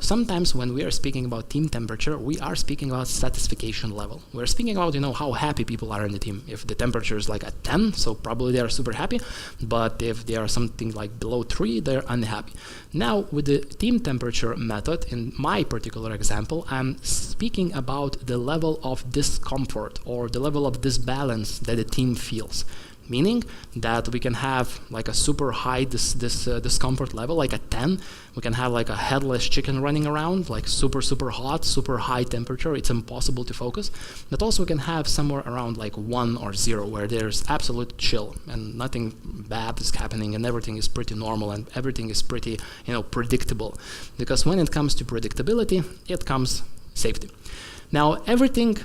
sometimes when we are speaking about team temperature, we are speaking about satisfaction level. We're speaking about, how happy people are in the team. If the temperature is like at 10, so probably they are super happy, but if they are something like below 3, they're unhappy. Now, with the team temperature method, in my particular example, I'm speaking about the level of discomfort or the level of disbalance that the team feels. Meaning that we can have like a super high discomfort level, like a 10. We can have like a headless chicken running around, like super hot, super high temperature. It's impossible to focus. But also we can have somewhere around like 1 or 0, where there's absolute chill and nothing bad is happening and everything is pretty normal and everything is pretty, predictable. Because when it comes to predictability, it comes safety. Now, everything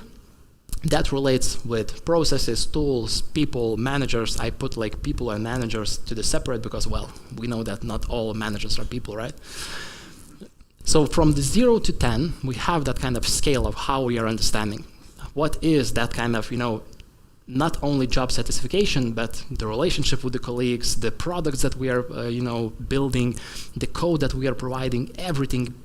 that relates with processes, tools, people, managers. I put like people and managers to the separate because, well, we know that not all managers are people, right? So from the 0 to 10, we have that kind of scale of how we are understanding. What is that kind of, not only job satisfaction, but the relationship with the colleagues, the products that we are, building, the code that we are providing, everything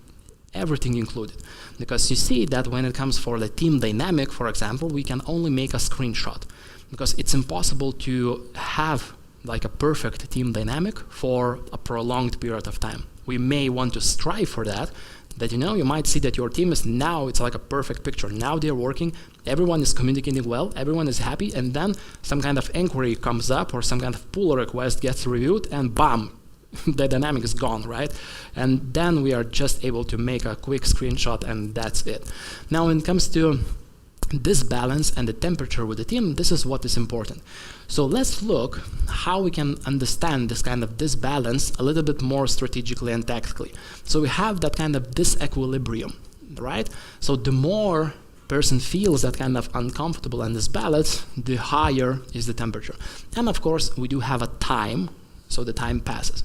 included. Because you see that when it comes for the team dynamic, for example, we can only make a screenshot because it's impossible to have like a perfect team dynamic for a prolonged period of time. We may want to strive for that, but you might see that your team is now, it's like a perfect picture. Now they're working, everyone is communicating well, everyone is happy, and then some kind of inquiry comes up or some kind of pull request gets reviewed and bam, the dynamic is gone, right? And then we are just able to make a quick screenshot and that's it. Now when it comes to this balance and the temperature with the team, this is what is important. So let's look how we can understand this kind of disbalance a little bit more strategically and tactically. So we have that kind of disequilibrium, right? So the more person feels that kind of uncomfortable and disbalance, the higher is the temperature. And of course, we do have a time, so the time passes.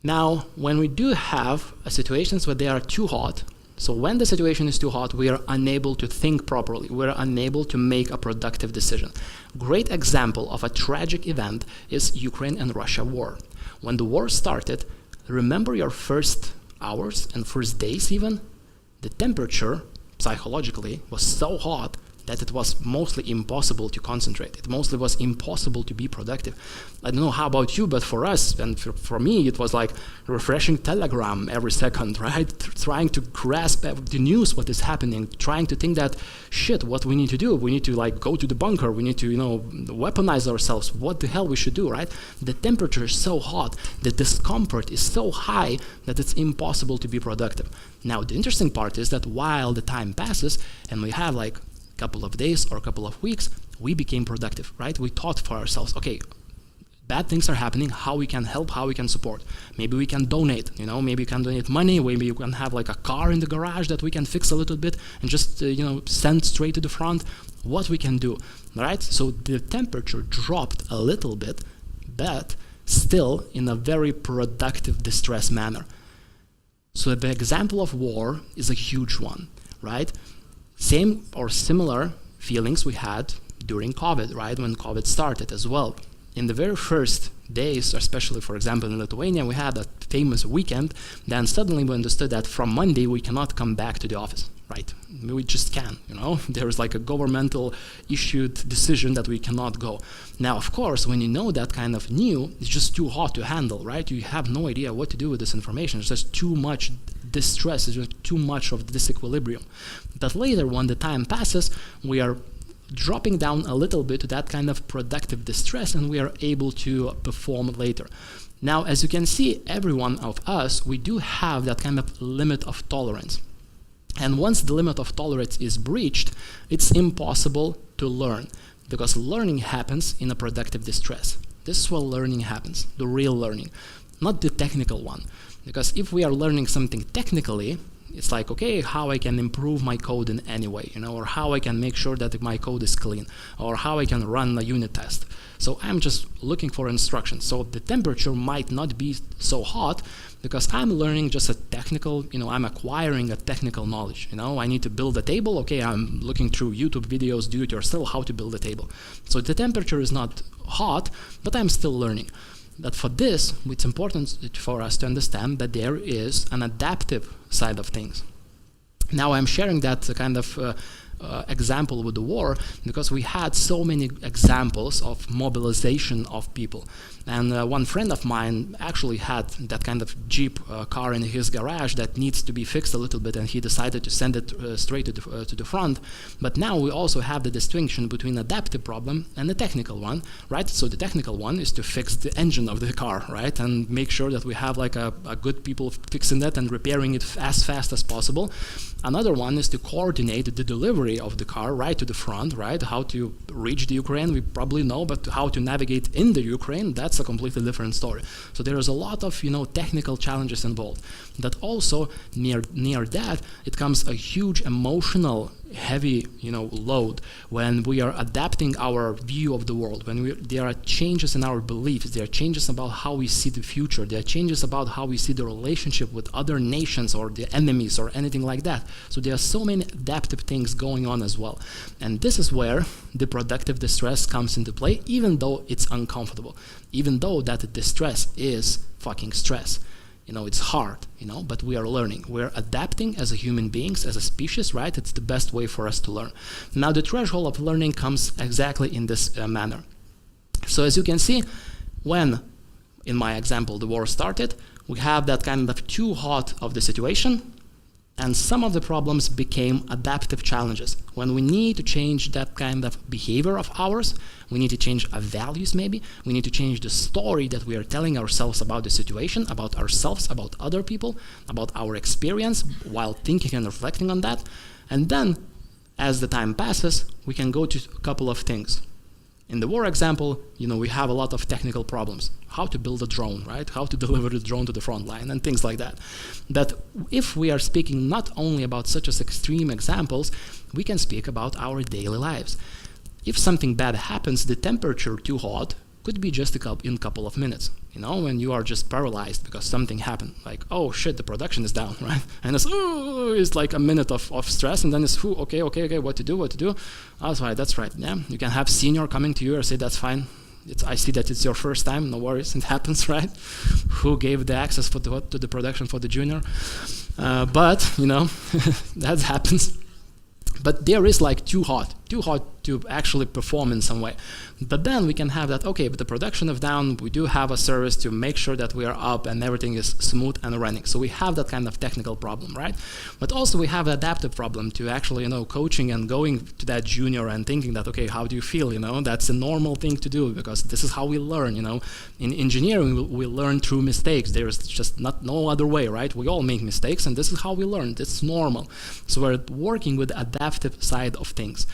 Now, when we do have situations where they are too hot, so when the situation is too hot, we are unable to think properly. We are unable to make a productive decision. Great example of a tragic event is Ukraine and Russia war. When the war started, remember your first hours and first days even? The temperature, psychologically, was so hot that it was mostly impossible to concentrate. It mostly was impossible to be productive. I don't know how about you, but for us, and for me, it was like refreshing Telegram every second, right? Trying to grasp the news, what is happening, trying to think that, shit, what we need to do? We need to like go to the bunker, we need to, weaponize ourselves, what the hell we should do, right? The temperature is so hot, the discomfort is so high that it's impossible to be productive. Now, the interesting part is that while the time passes and we have like couple of days or a couple of weeks, we became productive, right? We thought for ourselves, okay, bad things are happening, how we can help, how we can support. Maybe we can donate, maybe we can donate money, maybe you can have like a car in the garage that we can fix a little bit and just, send straight to the front. What we can do, right? So the temperature dropped a little bit, but still in a very productive distress manner. So the example of war is a huge one, right? Same or similar feelings we had during COVID, right? When COVID started as well. In the very first days, especially for example in Lithuania, we had a famous weekend. Then suddenly we understood that from Monday we cannot come back to the office, right? We just can't, There's like a governmental issued decision that we cannot go. Now, of course, when you know that kind of new, it's just too hot to handle, right? You have no idea what to do with this information. It's just too much distress, it's just too much of disequilibrium. But later, when the time passes, we are dropping down a little bit to that kind of productive distress and we are able to perform later. Now, as you can see, every one of us, we do have that kind of limit of tolerance. And once the limit of tolerance is breached, it's impossible to learn because learning happens in a productive distress. This is where learning happens, the real learning, not the technical one. Because if we are learning something technically, it's like, okay, how I can improve my code in any way, or how I can make sure that my code is clean, or how I can run a unit test. So I'm just looking for instructions. So the temperature might not be so hot because I'm learning just a technical, I'm acquiring a technical knowledge. I need to build a table. Okay, I'm looking through YouTube videos, do it yourself, how to build a table. So the temperature is not hot, but I'm still learning. that for this, it's important for us to understand that there is an adaptive side of things. Now I'm sharing that kind of example with the war because we had so many examples of mobilization of people. And one friend of mine actually had that kind of Jeep car in his garage that needs to be fixed a little bit, and he decided to send it straight to the front. But now we also have the distinction between adaptive problem and the technical one, right? So the technical one is to fix the engine of the car, right? And make sure that we have like a good people fixing that and repairing it as fast as possible. Another one is to coordinate the delivery of the car right to the front, right? How to reach the Ukraine, we probably know, but how to navigate in the Ukraine, that's a completely different story. So there is a lot of, technical challenges involved. That also near that, it comes a huge emotional heavy, load when we are adapting our view of the world, when there are changes in our beliefs, there are changes about how we see the future, there are changes about how we see the relationship with other nations or the enemies or anything like that. So there are so many adaptive things going on as well. And this is where the productive distress comes into play, even though it's uncomfortable, even though that distress is fucking stress. It's hard, but we are learning. We're adapting as a human beings, as a species, right? It's the best way for us to learn. Now, the threshold of learning comes exactly in this manner. So as you can see, when, in my example, the war started, we have that kind of too hot of the situation, and some of the problems became adaptive challenges. When we need to change that kind of behavior of ours, we need to change our values maybe, we need to change the story that we are telling ourselves about the situation, about ourselves, about other people, about our experience, while thinking and reflecting on that. And then, as the time passes, we can go to a couple of things. In the war example, we have a lot of technical problems. How to build a drone, right? How to deliver the drone to the front line and things like that. That if we are speaking not only about such as extreme examples, we can speak about our daily lives. If something bad happens, the temperature too hot could be just in a couple of minutes, when you are just paralyzed because something happened, like, oh shit, the production is down, right? And it's like a minute of stress, and then it's, okay, what to do? Oh, that's right, yeah. You can have senior coming to you and say, that's fine. I see that it's your first time, no worries, it happens, right? Who gave the access to the production for the junior? But, that happens. But there is like too hot to actually perform in some way. But then we can have that, okay, but the production is down, we do have a service to make sure that we are up and everything is smooth and running. So we have that kind of technical problem, right? But also we have the adaptive problem to actually, coaching and going to that junior and thinking that, okay, how do you feel, That's a normal thing to do because this is how we learn, In engineering, we learn through mistakes. There's just no other way, right? We all make mistakes and this is how we learn. It's normal. So we're working with the adaptive side of things.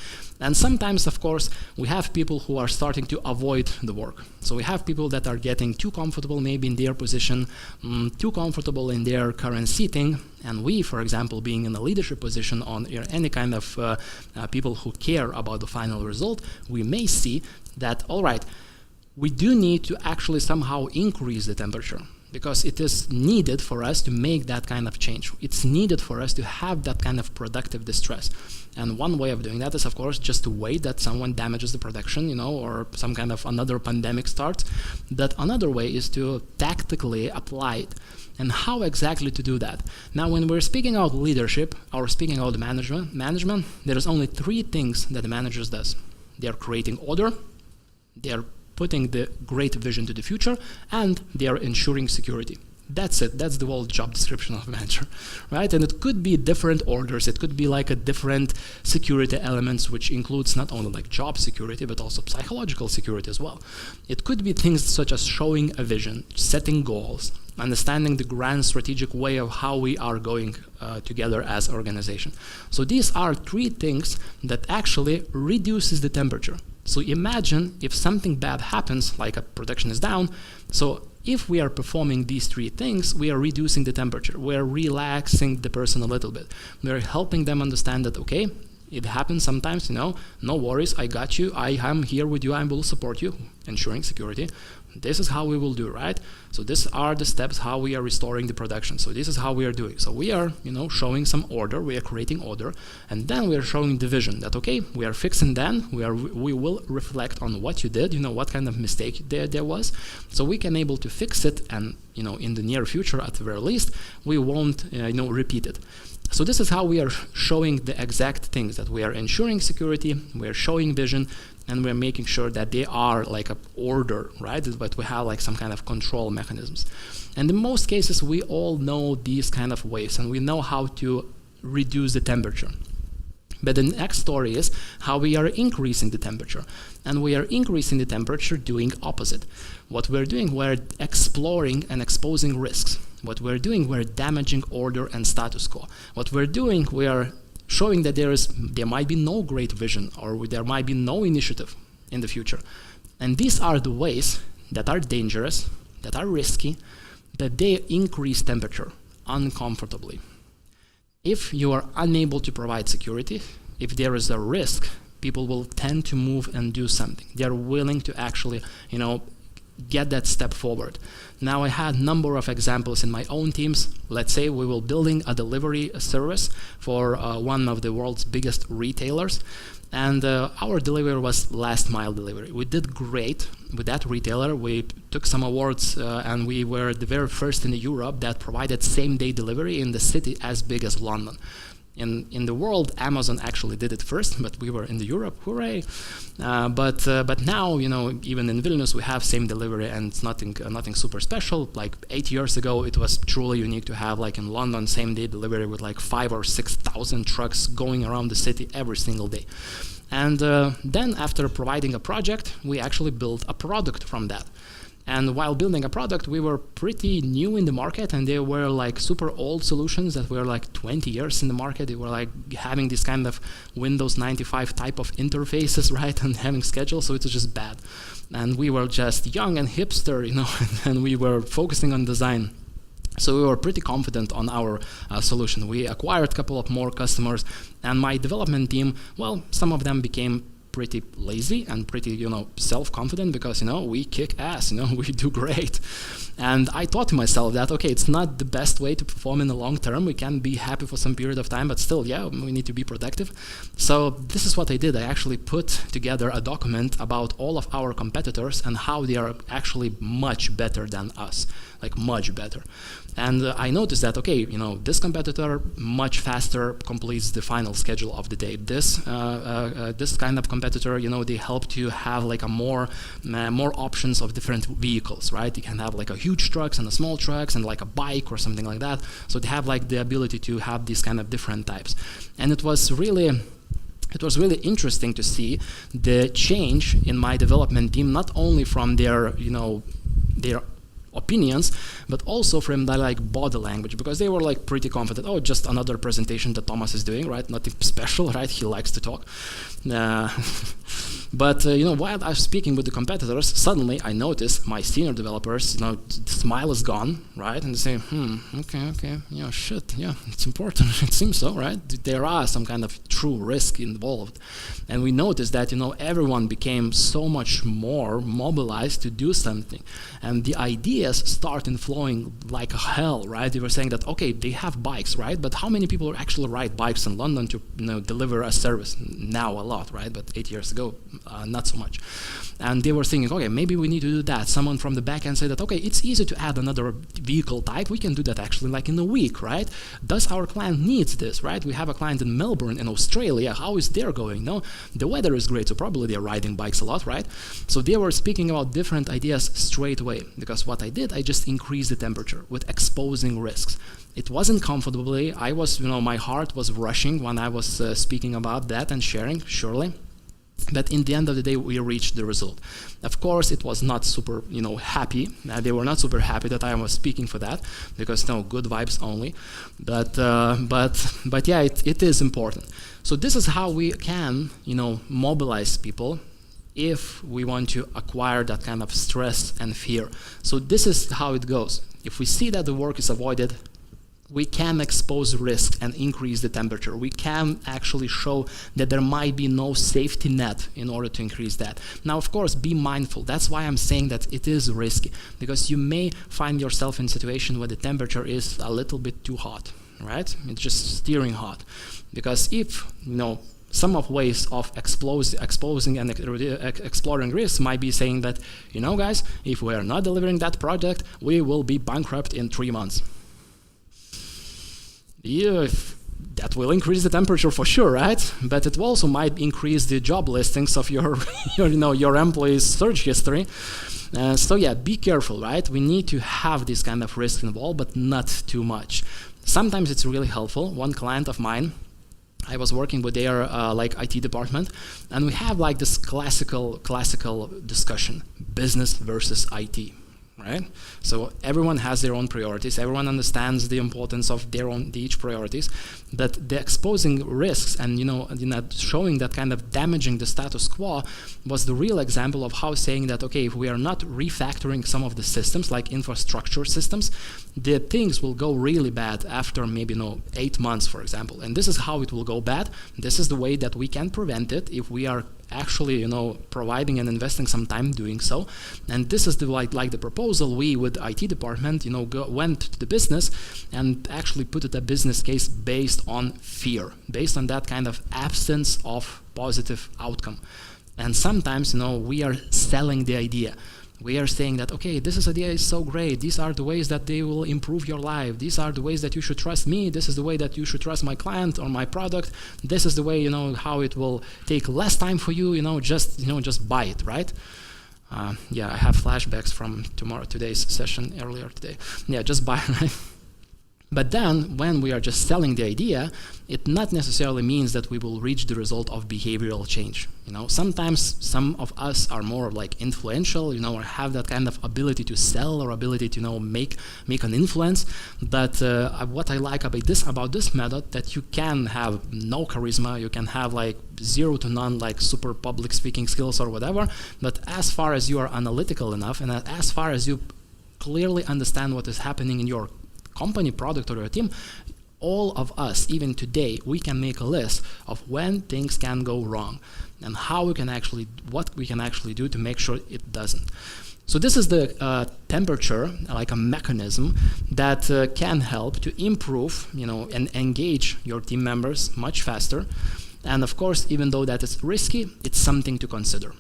And sometimes, of course, we have people who are starting to avoid the work. So we have people that are getting too comfortable maybe in their position, too comfortable in their current seating. And we, for example, being in a leadership position on any kind of people who care about the final result, we may see that, all right, we do need to actually somehow increase the temperature, because it is needed for us to make that kind of change. It's needed for us to have that kind of productive distress. And one way of doing that is, of course, just to wait that someone damages the production, or some kind of another pandemic starts. That another way is to tactically apply it. And how exactly to do that? Now, when we're speaking about leadership or speaking about management, there's only three things that the managers does. They're creating order, they're putting the great vision to the future, and they are ensuring security. That's it. That's the whole job description of a manager, right? And it could be different orders. It could be like a different security elements, which includes not only like job security, but also psychological security as well. It could be things such as showing a vision, setting goals, understanding the grand strategic way of how we are going together as an organization. So these are three things that actually reduces the temperature. So imagine if something bad happens, like a production is down. So if we are performing these three things, we are reducing the temperature. We are relaxing the person a little bit. We are helping them understand that, okay, It happens sometimes, no worries, I got you, I am here with you, I will support you, ensuring security. This is how we will do, right? So these are the steps how we are restoring the production. So this is how we are doing. So we are, showing some order, we are creating order, and then we are showing the vision that, okay, we are fixing then, we will reflect on what you did, what kind of mistake there was, so we can able to fix it, and, in the near future, at the very least, we won't, repeat it. So this is how we are showing the exact things, that we are ensuring security, we are showing vision, and we're making sure that they are like a order, right? But we have like some kind of control mechanisms. And in most cases, we all know these kind of ways, and we know how to reduce the temperature. But the next story is how we are increasing the temperature. And we are increasing the temperature doing opposite. What we're doing, we're exploring and exposing risks. What we're doing, we're damaging order and status quo. What we're doing, we are showing that there might be no great vision, or there might be no initiative in the future. And these are the ways that are dangerous, that are risky, that they increase temperature uncomfortably. If you are unable to provide security, if there is a risk, people will tend to move and do something. They're willing to actually, get that step forward. Now, I had a number of examples in my own teams. Let's say we were building a delivery service for one of the world's biggest retailers, and our delivery was last mile delivery. We did great with that retailer. We took some awards, and we were the very first in Europe that provided same-day delivery in the city as big as London. In the world, Amazon actually did it first, but we were in Europe, hooray! But now, even in Vilnius, we have same delivery, and it's nothing super special. Like 8 years ago, it was truly unique to have, like in London, same-day delivery with like 5,000 or 6,000 trucks going around the city every single day. And then, after providing a project, we actually built a product from that. And while building a product, we were pretty new in the market, and they were like super old solutions that were like 20 years in the market. They were like having this kind of Windows 95 type of interfaces, right, and having schedules, so it was just bad. And we were just young and hipster, and we were focusing on design. So we were pretty confident on our solution. We acquired a couple of more customers, and my development team, well, some of them became pretty lazy and pretty, self-confident, because, we kick ass, we do great. And I thought to myself that, okay, it's not the best way to perform in the long term. We can be happy for some period of time, but still, we need to be productive. So this is what I did. I actually put together a document about all of our competitors and how they are actually much better than us, like much better. And I noticed that, okay, this competitor much faster completes the final schedule of the day. This kind of competitor, they help to have like a more options of different vehicles, right? You can have like a huge trucks and a small trucks and like a bike or something like that. So they have like the ability to have these kind of different types. And it was really interesting to see the change in my development team, not only from their opinions, but also from their like body language, because they were like pretty confident. Oh, just another presentation that Thomas is doing, right? Nothing special, right? He likes to talk. But while I was speaking with the competitors, suddenly I noticed my senior developers, the smile is gone, right? And they say, okay, it's important. It seems so, right? There are some kind of true risk involved. And we noticed that, everyone became so much more mobilized to do something. And the ideas started flowing like hell, right? They were saying that, okay, they have bikes, right? But how many people actually ride bikes in London to deliver a service? Now a lot, right? But 8 years ago, not so much. And they were thinking, okay, maybe we need to do that. Someone from the back end said that, okay, it's easy to add another vehicle type. We can do that actually like in a week, right? Does our client needs this, right? We have a client in Melbourne, in Australia. How is there going? No, the weather is great, so probably they're riding bikes a lot, right? So they were speaking about different ideas straight away, because what I did, I just increased the temperature with exposing risks. It wasn't comfortably. I was, my heart was rushing when I was speaking about that and sharing, surely. But in the end of the day, we reached the result. Of course, it was not super, happy. They were not super happy that I was speaking for that, because good vibes only. But yeah, it is important. So this is how we can, mobilize people if we want to acquire that kind of stress and fear. So this is how it goes. If we see that the work is avoided, we can expose risk and increase the temperature. We can actually show that there might be no safety net in order to increase that. Now, of course, be mindful. That's why I'm saying that it is risky, because you may find yourself in a situation where the temperature is a little bit too hot, right? It's just steering hot. Because if, some of ways of exposing and exploring risks might be saying that, guys, if we are not delivering that project, we will be bankrupt in 3 months. That will increase the temperature for sure, right? But it also might increase the job listings of your employees' search history. So yeah, be careful, right? We need to have this kind of risk involved, but not too much. Sometimes it's really helpful. One client of mine, I was working with their IT department, and we have like this classical discussion: business versus IT. Right? So everyone has their own priorities. Everyone understands the importance of each priorities. But the exposing risks and showing that kind of damaging the status quo was the real example of how saying that, okay, if we are not refactoring some of the systems, like infrastructure systems, the things will go really bad after maybe 8 months, for example. And this is how it will go bad. This is the way that we can prevent it if we are actually providing and investing some time doing so. And this is the like the proposal we with IT department went to the business and actually put it a business case based on fear, based on that kind of absence of positive outcome. And sometimes we are selling the idea. We are saying that, okay, this idea is so great. These are the ways that they will improve your life. These are the ways that you should trust me. This is the way that you should trust my client or my product. This is the way, how it will take less time for you, just buy it, right? Yeah, I have flashbacks from today's session earlier today. Yeah, just buy it, right? But then, when we are just selling the idea, it not necessarily means that we will reach the result of behavioral change. Sometimes some of us are more like influential, or have that kind of ability to sell or ability to make an influence. But what I like about this method, that you can have no charisma, you can have like 0 to none like super public speaking skills or whatever. But as far as you are analytical enough, and as far as you clearly understand what is happening in your company, product, or your team, all of us, even today, we can make a list of when things can go wrong and what we can actually do to make sure it doesn't. So this is the temperature, like a mechanism that can help to improve, and engage your team members much faster. And of course, even though that is risky, it's something to consider.